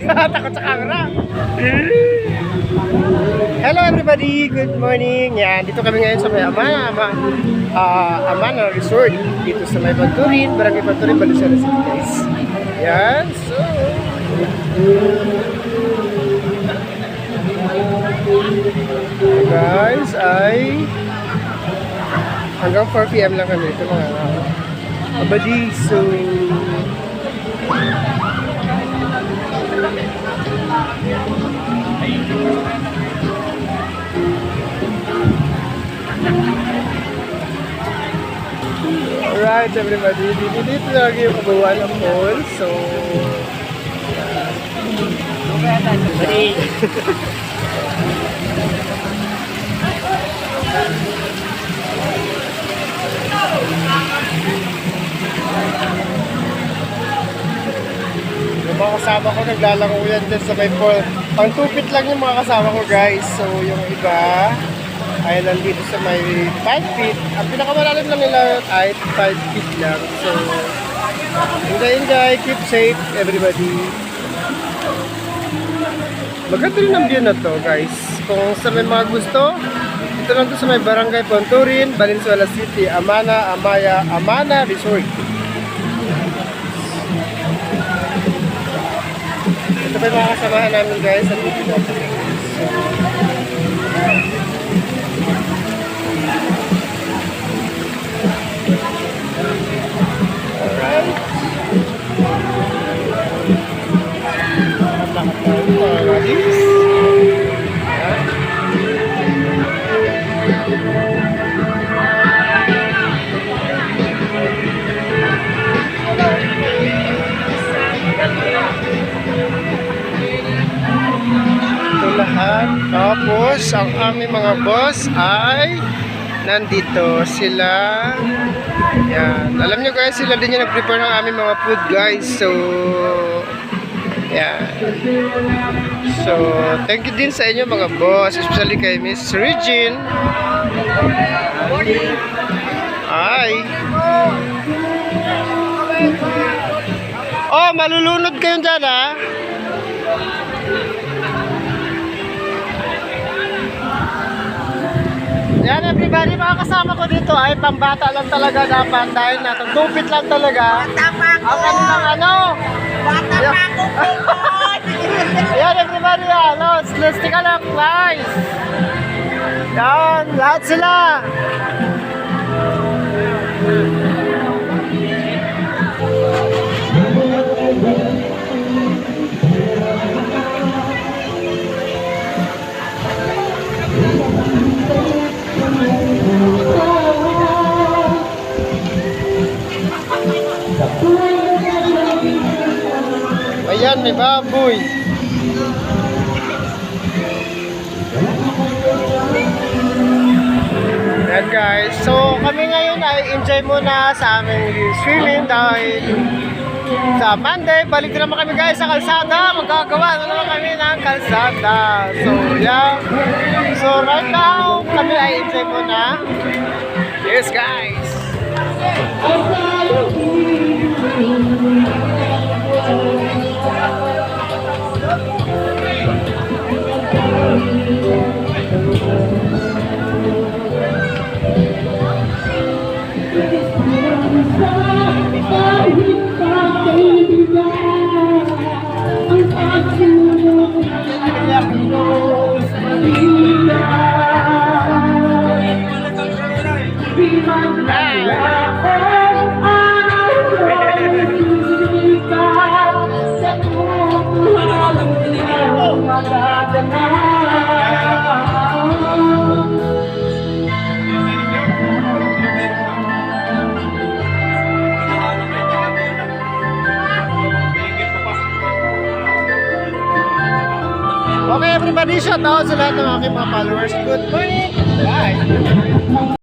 Takot sa camera. Hello everybody, good morning. Yan, dito kami ngayon sa may Amana Resort. Dito sa may Banturin, Barangay Banturin, Valenzuela City, guys. Yan, so guys, ay hanggang 4 PM lang kami dito mga abadi. So alright everybody, dito lagi yung kabuuan ng mall. So yung mga kasama ko naglalaro yan dyan sa may pool. Pang 2 feet lang yung mga kasama ko, guys. So yung iba ay nandito sa may 5 feet. Ang pinakamalalim lang nila ay 5 feet lang. So enjoy, keep safe everybody. Maganda rin ang view na to, guys. Kung sa may mga gusto, ito lang to sa may Barangay Banturin, Valenzuela City, Amana Resort. Ito pa yung mga kasamahan namin, guys, sa video natin. Alright. Lahat. Tapos ang aming mga boss ay nandito sila. Yan. Alam nyo guys, sila din yung nag-prepare ng aming mga food, guys. So yan. So thank you din sa inyo mga boss, especially kay Miss Regine. Hi. Oh, malulunod kayo dyan, ha? Yan everybody, mga kasama ko dito ay pambata lang talaga dapat dahil natin 2 feet lang talaga. Ang kanilang ano? Bata pa ako. Yan everybody, let's take a look, guys. Yan, lahat sila. Ayan, may baboy. Ayan guys, so kami ngayon ay enjoy muna sa aming swimming dahil sa Monday, balik na naman kami guys sa kalsada. Magagawa na naman kami ng kalsada. So yeah, so right now kami ay enjoy muna. Yes guys. Okay everybody, shout out sa lahat ng aking mga followers. Good morning! Bye!